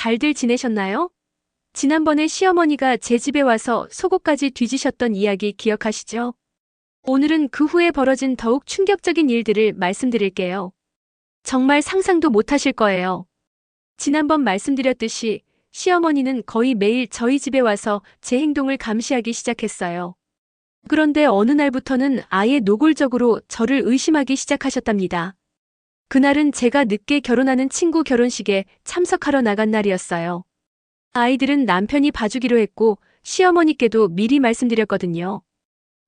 잘들 지내셨나요? 지난번에 시어머니가 제 집에 와서 속옷까지 뒤지셨던 이야기 기억하시죠? 오늘은 그 후에 벌어진 더욱 충격적인 일들을 말씀드릴게요. 정말 상상도 못하실 거예요. 지난번 말씀드렸듯이 시어머니는 거의 매일 저희 집에 와서 제 행동을 감시하기 시작했어요. 그런데 어느 날부터는 아예 노골적으로 저를 의심하기 시작하셨답니다. 그날은 제가 늦게 결혼하는 친구 결혼식에 참석하러 나간 날이었어요. 아이들은 남편이 봐주기로 했고 시어머니께도 미리 말씀드렸거든요.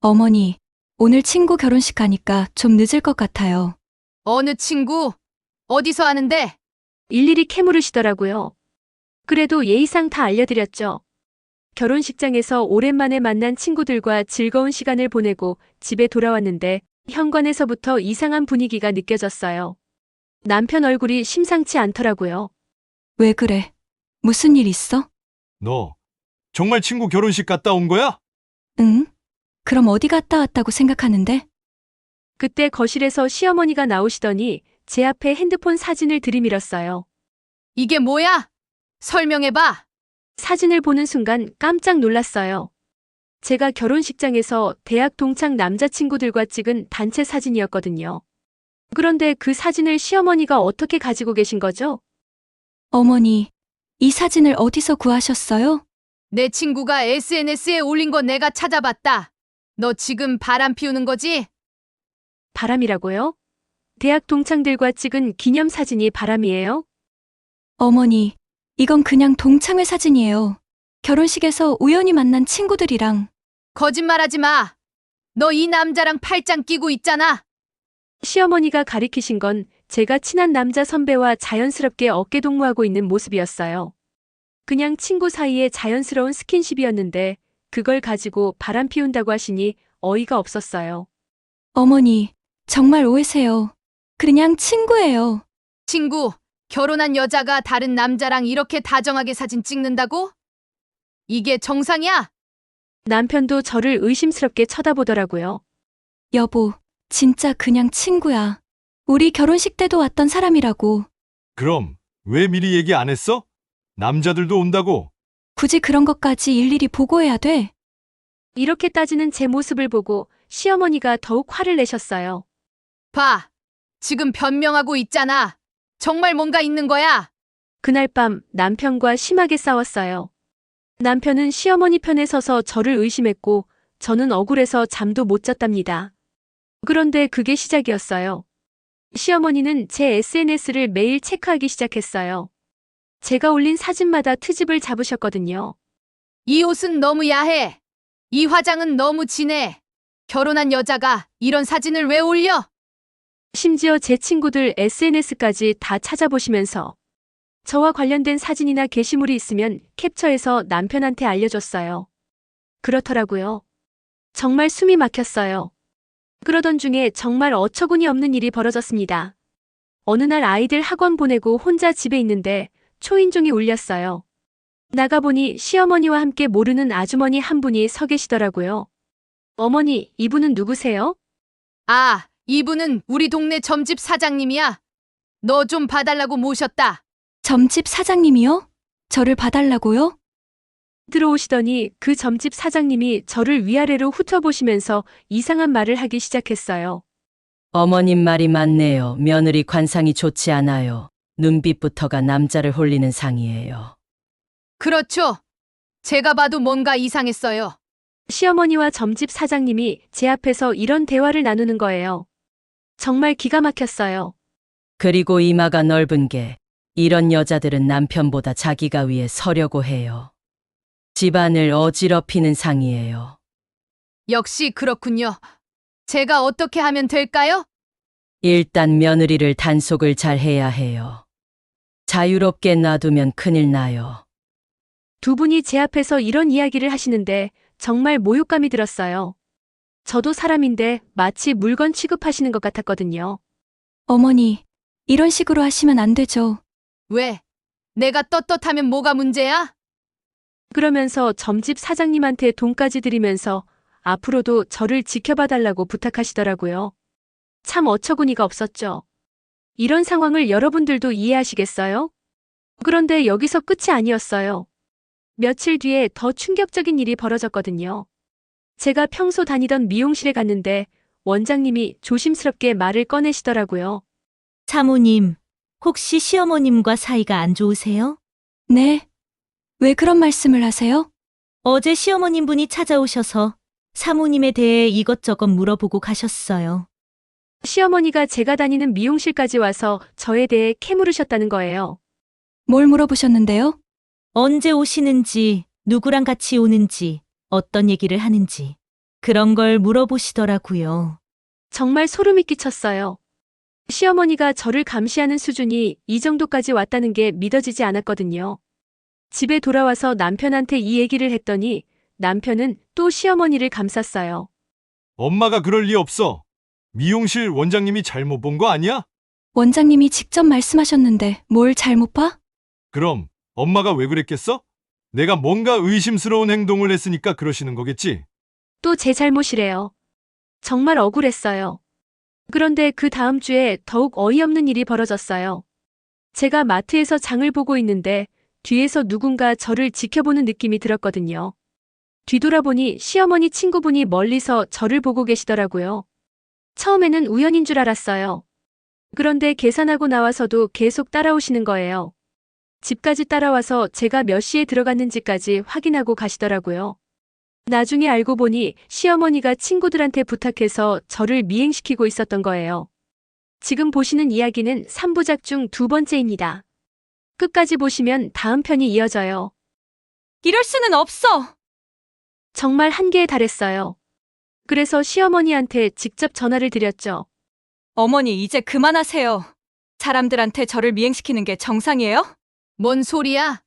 어머니, 오늘 친구 결혼식 가니까 좀 늦을 것 같아요. 어느 친구? 어디서 하는데? 일일이 캐물으시더라고요. 그래도 예의상 다 알려드렸죠. 결혼식장에서 오랜만에 만난 친구들과 즐거운 시간을 보내고 집에 돌아왔는데 현관에서부터 이상한 분위기가 느껴졌어요. 남편 얼굴이 심상치 않더라고요. 왜 그래? 무슨 일 있어? 너 정말 친구 결혼식 갔다 온 거야? 응? 그럼 어디 갔다 왔다고 생각하는데? 그때 거실에서 시어머니가 나오시더니 제 앞에 핸드폰 사진을 들이밀었어요. 이게 뭐야? 설명해봐. 사진을 보는 순간 깜짝 놀랐어요. 제가 결혼식장에서 대학 동창 남자친구들과 찍은 단체 사진이었거든요. 그런데 그 사진을 시어머니가 어떻게 가지고 계신 거죠? 어머니, 이 사진을 어디서 구하셨어요? 내 친구가 SNS에 올린 거 내가 찾아봤다. 너 지금 바람 피우는 거지? 바람이라고요? 대학 동창들과 찍은 기념사진이 바람이에요? 어머니, 이건 그냥 동창회 사진이에요. 결혼식에서 우연히 만난 친구들이랑. 거짓말하지 마. 너 이 남자랑 팔짱 끼고 있잖아. 시어머니가 가리키신 건 제가 친한 남자 선배와 자연스럽게 어깨동무하고 있는 모습이었어요. 그냥 친구 사이에 자연스러운 스킨십이었는데 그걸 가지고 바람 피운다고 하시니 어이가 없었어요. 어머니, 정말 오해세요. 그냥 친구예요. 친구, 결혼한 여자가 다른 남자랑 이렇게 다정하게 사진 찍는다고? 이게 정상이야? 남편도 저를 의심스럽게 쳐다보더라고요. 여보, 진짜 그냥 친구야. 우리 결혼식 때도 왔던 사람이라고. 그럼 왜 미리 얘기 안 했어? 남자들도 온다고. 굳이 그런 것까지 일일이 보고해야 돼? 이렇게 따지는 제 모습을 보고 시어머니가 더욱 화를 내셨어요. 봐. 지금 변명하고 있잖아. 정말 뭔가 있는 거야. 그날 밤 남편과 심하게 싸웠어요. 남편은 시어머니 편에 서서 저를 의심했고 저는 억울해서 잠도 못 잤답니다. 그런데 그게 시작이었어요. 시어머니는 제 SNS를 매일 체크하기 시작했어요. 제가 올린 사진마다 트집을 잡으셨거든요. 이 옷은 너무 야해. 이 화장은 너무 진해. 결혼한 여자가 이런 사진을 왜 올려? 심지어 제 친구들 SNS까지 다 찾아보시면서 저와 관련된 사진이나 게시물이 있으면 캡처해서 남편한테 알려줬어요. 그렇더라고요. 정말 숨이 막혔어요. 그러던 중에 정말 어처구니 없는 일이 벌어졌습니다. 어느 날 아이들 학원 보내고 혼자 집에 있는데 초인종이 울렸어요. 나가보니 시어머니와 함께 모르는 아주머니 한 분이 서 계시더라고요. 어머니, 이분은 누구세요? 아, 이분은 우리 동네 점집 사장님이야. 너 좀 봐달라고 모셨다. 점집 사장님이요? 저를 봐달라고요? 들어오시더니 그 점집 사장님이 저를 위아래로 훑어보시면서 이상한 말을 하기 시작했어요. 어머님 말이 맞네요. 며느리 관상이 좋지 않아요. 눈빛부터가 남자를 홀리는 상이에요. 그렇죠. 제가 봐도 뭔가 이상했어요. 시어머니와 점집 사장님이 제 앞에서 이런 대화를 나누는 거예요. 정말 기가 막혔어요. 그리고 이마가 넓은 게 이런 여자들은 남편보다 자기가 위에 서려고 해요. 집안을 어지럽히는 상이에요. 역시 그렇군요. 제가 어떻게 하면 될까요? 일단 며느리를 단속을 잘 해야 해요. 자유롭게 놔두면 큰일 나요. 두 분이 제 앞에서 이런 이야기를 하시는데 정말 모욕감이 들었어요. 저도 사람인데 마치 물건 취급하시는 것 같았거든요. 어머니, 이런 식으로 하시면 안 되죠. 왜? 내가 떳떳하면 뭐가 문제야? 그러면서 점집 사장님한테 돈까지 드리면서 앞으로도 저를 지켜봐 달라고 부탁하시더라고요. 참 어처구니가 없었죠. 이런 상황을 여러분들도 이해하시겠어요? 그런데 여기서 끝이 아니었어요. 며칠 뒤에 더 충격적인 일이 벌어졌거든요. 제가 평소 다니던 미용실에 갔는데 원장님이 조심스럽게 말을 꺼내시더라고요. 사모님, 혹시 시어머님과 사이가 안 좋으세요? 네. 왜 그런 말씀을 하세요? 어제 시어머님 분이 찾아오셔서 사모님에 대해 이것저것 물어보고 가셨어요. 시어머니가 제가 다니는 미용실까지 와서 저에 대해 캐물으셨다는 거예요. 뭘 물어보셨는데요? 언제 오시는지, 누구랑 같이 오는지, 어떤 얘기를 하는지, 그런 걸 물어보시더라고요. 정말 소름이 끼쳤어요. 시어머니가 저를 감시하는 수준이 이 정도까지 왔다는 게 믿어지지 않았거든요. 집에 돌아와서 남편한테 이 얘기를 했더니 남편은 또 시어머니를 감쌌어요. 엄마가 그럴 리 없어. 미용실 원장님이 잘못 본 거 아니야? 원장님이 직접 말씀하셨는데 뭘 잘못 봐? 그럼 엄마가 왜 그랬겠어? 내가 뭔가 의심스러운 행동을 했으니까 그러시는 거겠지? 또 제 잘못이래요. 정말 억울했어요. 그런데 그 다음 주에 더욱 어이없는 일이 벌어졌어요. 제가 마트에서 장을 보고 있는데 뒤에서 누군가 저를 지켜보는 느낌이 들었거든요. 뒤돌아보니 시어머니 친구분이 멀리서 저를 보고 계시더라고요. 처음에는 우연인 줄 알았어요. 그런데 계산하고 나와서도 계속 따라오시는 거예요. 집까지 따라와서 제가 몇 시에 들어갔는지까지 확인하고 가시더라고요. 나중에 알고 보니 시어머니가 친구들한테 부탁해서 저를 미행시키고 있었던 거예요. 지금 보시는 이야기는 3부작 중 두 번째입니다. 끝까지 보시면 다음 편이 이어져요. 이럴 수는 없어! 정말 한계에 달했어요. 그래서 시어머니한테 직접 전화를 드렸죠. 어머니, 이제 그만하세요. 사람들한테 저를 미행시키는 게 정상이에요? 뭔 소리야?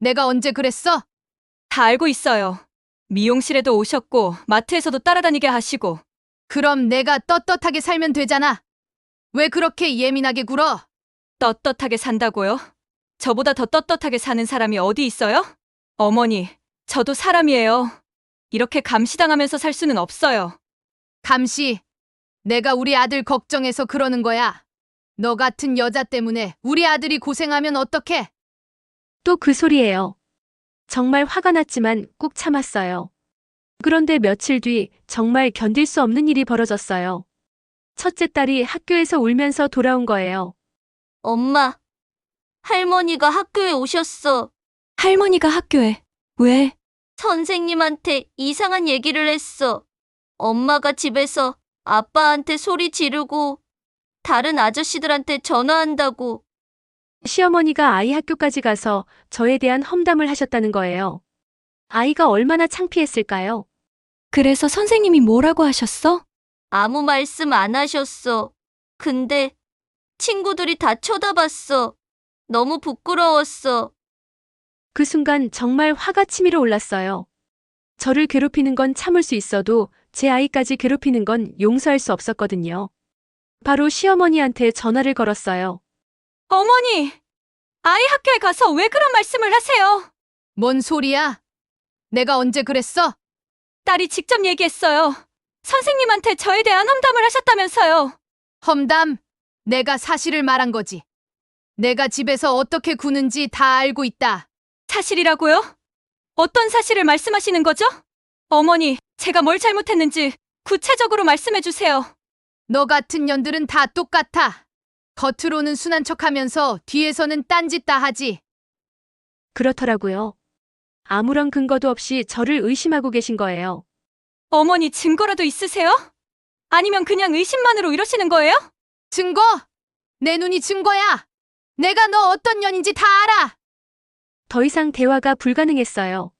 내가 언제 그랬어? 다 알고 있어요. 미용실에도 오셨고, 마트에서도 따라다니게 하시고. 그럼 내가 떳떳하게 살면 되잖아. 왜 그렇게 예민하게 굴어? 떳떳하게 산다고요? 저보다 더 떳떳하게 사는 사람이 어디 있어요? 어머니, 저도 사람이에요. 이렇게 감시당하면서 살 수는 없어요. 감시. 내가 우리 아들 걱정해서 그러는 거야. 너 같은 여자 때문에 우리 아들이 고생하면 어떡해? 또 그 소리예요. 정말 화가 났지만 꾹 참았어요. 그런데 며칠 뒤 정말 견딜 수 없는 일이 벌어졌어요. 첫째 딸이 학교에서 울면서 돌아온 거예요. 엄마, 할머니가 학교에 오셨어. 할머니가 학교에. 왜? 선생님한테 이상한 얘기를 했어. 엄마가 집에서 아빠한테 소리 지르고 다른 아저씨들한테 전화한다고. 시어머니가 아이 학교까지 가서 저에 대한 험담을 하셨다는 거예요. 아이가 얼마나 창피했을까요? 그래서 선생님이 뭐라고 하셨어? 아무 말씀 안 하셨어. 근데 친구들이 다 쳐다봤어. 너무 부끄러웠어. 그 순간 정말 화가 치밀어 올랐어요. 저를 괴롭히는 건 참을 수 있어도 제 아이까지 괴롭히는 건 용서할 수 없었거든요. 바로 시어머니한테 전화를 걸었어요. 어머니! 아이 학교에 가서 왜 그런 말씀을 하세요? 뭔 소리야? 내가 언제 그랬어? 딸이 직접 얘기했어요. 선생님한테 저에 대한 험담을 하셨다면서요. 험담. 내가 사실을 말한 거지. 내가 집에서 어떻게 구는지 다 알고 있다. 사실이라고요? 어떤 사실을 말씀하시는 거죠? 어머니, 제가 뭘 잘못했는지 구체적으로 말씀해 주세요. 너 같은 년들은 다 똑같아. 겉으로는 순한 척하면서 뒤에서는 딴짓 다 하지. 그렇더라고요. 아무런 근거도 없이 저를 의심하고 계신 거예요. 어머니, 증거라도 있으세요? 아니면 그냥 의심만으로 이러시는 거예요? 증거? 내 눈이 증거야. 내가 너 어떤 년인지 다 알아. 더 이상 대화가 불가능했어요.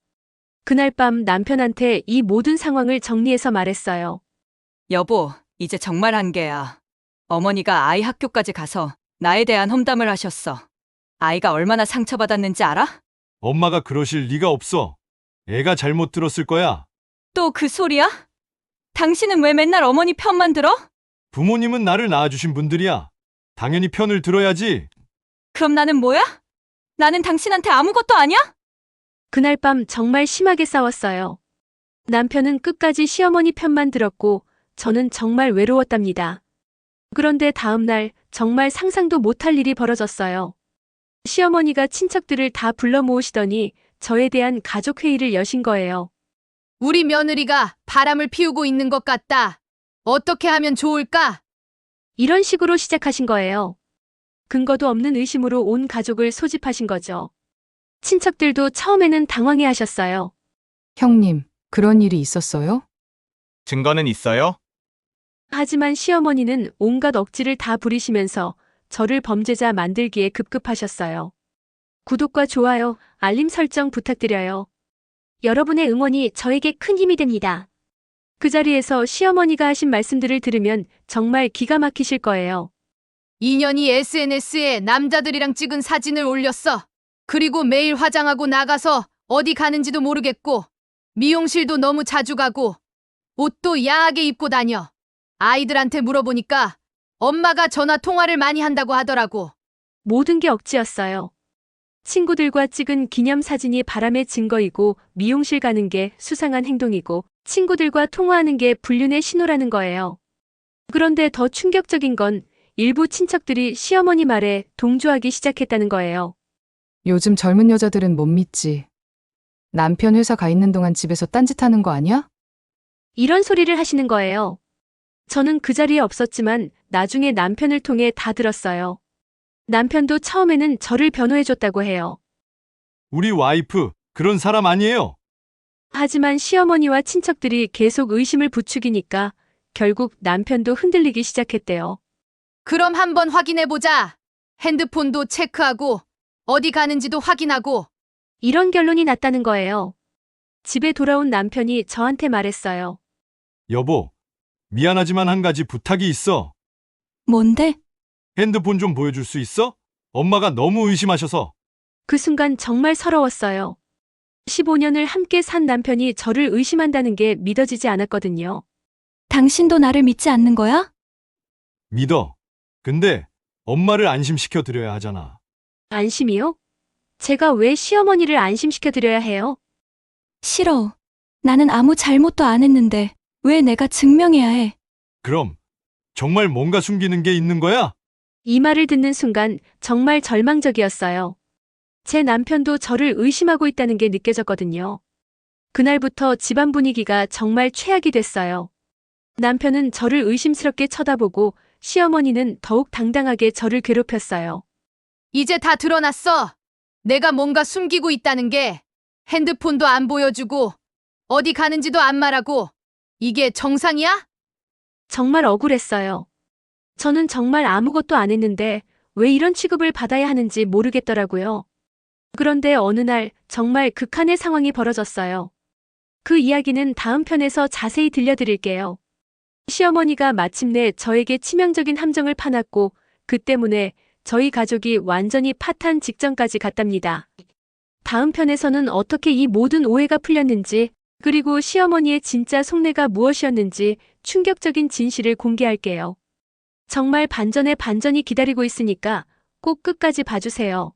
그날 밤 남편한테 이 모든 상황을 정리해서 말했어요. 여보, 이제 정말 한계야. 어머니가 아이 학교까지 가서 나에 대한 험담을 하셨어. 아이가 얼마나 상처받았는지 알아? 엄마가 그러실 리가 없어. 애가 잘못 들었을 거야. 또 그 소리야? 당신은 왜 맨날 어머니 편만 들어? 부모님은 나를 낳아주신 분들이야. 당연히 편을 들어야지. 그럼 나는 뭐야? 나는 당신한테 아무것도 아니야? 그날 밤 정말 심하게 싸웠어요. 남편은 끝까지 시어머니 편만 들었고 저는 정말 외로웠답니다. 그런데 다음 날 정말 상상도 못할 일이 벌어졌어요. 시어머니가 친척들을 다 불러 모으시더니 저에 대한 가족 회의를 여신 거예요. 우리 며느리가 바람을 피우고 있는 것 같다. 어떻게 하면 좋을까? 이런 식으로 시작하신 거예요. 근거도 없는 의심으로 온 가족을 소집하신 거죠. 친척들도 처음에는 당황해 하셨어요. 형님, 그런 일이 있었어요? 증거는 있어요? 하지만 시어머니는 온갖 억지를 다 부리시면서 저를 범죄자 만들기에 급급하셨어요. 구독과 좋아요, 알림 설정 부탁드려요. 여러분의 응원이 저에게 큰 힘이 됩니다. 그 자리에서 시어머니가 하신 말씀들을 들으면 정말 기가 막히실 거예요. 인연이 SNS에 남자들이랑 찍은 사진을 올렸어. 그리고 매일 화장하고 나가서 어디 가는지도 모르겠고, 미용실도 너무 자주 가고, 옷도 야하게 입고 다녀. 아이들한테 물어보니까 엄마가 전화 통화를 많이 한다고 하더라고. 모든 게 억지였어요. 친구들과 찍은 기념사진이 바람의 증거이고 미용실 가는 게 수상한 행동이고 친구들과 통화하는 게 불륜의 신호라는 거예요. 그런데 더 충격적인 건 일부 친척들이 시어머니 말에 동조하기 시작했다는 거예요. 요즘 젊은 여자들은 못 믿지. 남편 회사 가 있는 동안 집에서 딴짓하는 거 아니야? 이런 소리를 하시는 거예요. 저는 그 자리에 없었지만 나중에 남편을 통해 다 들었어요. 남편도 처음에는 저를 변호해줬다고 해요. 우리 와이프 그런 사람 아니에요. 하지만 시어머니와 친척들이 계속 의심을 부추기니까 결국 남편도 흔들리기 시작했대요. 그럼 한번 확인해보자. 핸드폰도 체크하고, 어디 가는지도 확인하고. 이런 결론이 났다는 거예요. 집에 돌아온 남편이 저한테 말했어요. 여보, 미안하지만 한 가지 부탁이 있어. 뭔데? 핸드폰 좀 보여줄 수 있어? 엄마가 너무 의심하셔서. 그 순간 정말 서러웠어요. 15년을 함께 산 남편이 저를 의심한다는 게 믿어지지 않았거든요. 당신도 나를 믿지 않는 거야? 믿어. 근데 엄마를 안심시켜 드려야 하잖아. 안심이요? 제가 왜 시어머니를 안심시켜 드려야 해요? 싫어. 나는 아무 잘못도 안 했는데 왜 내가 증명해야 해? 그럼 정말 뭔가 숨기는 게 있는 거야? 이 말을 듣는 순간 정말 절망적이었어요. 제 남편도 저를 의심하고 있다는 게 느껴졌거든요. 그날부터 집안 분위기가 정말 최악이 됐어요. 남편은 저를 의심스럽게 쳐다보고 시어머니는 더욱 당당하게 저를 괴롭혔어요. 이제 다 드러났어. 내가 뭔가 숨기고 있다는 게. 핸드폰도 안 보여주고, 어디 가는지도 안 말하고. 이게 정상이야? 정말 억울했어요. 저는 정말 아무것도 안 했는데 왜 이런 취급을 받아야 하는지 모르겠더라고요. 그런데 어느 날 정말 극한의 상황이 벌어졌어요. 그 이야기는 다음 편에서 자세히 들려드릴게요. 시어머니가 마침내 저에게 치명적인 함정을 파놨고 그 때문에 저희 가족이 완전히 파탄 직전까지 갔답니다. 다음 편에서는 어떻게 이 모든 오해가 풀렸는지 그리고 시어머니의 진짜 속내가 무엇이었는지 충격적인 진실을 공개할게요. 정말 반전의 반전이 기다리고 있으니까 꼭 끝까지 봐주세요.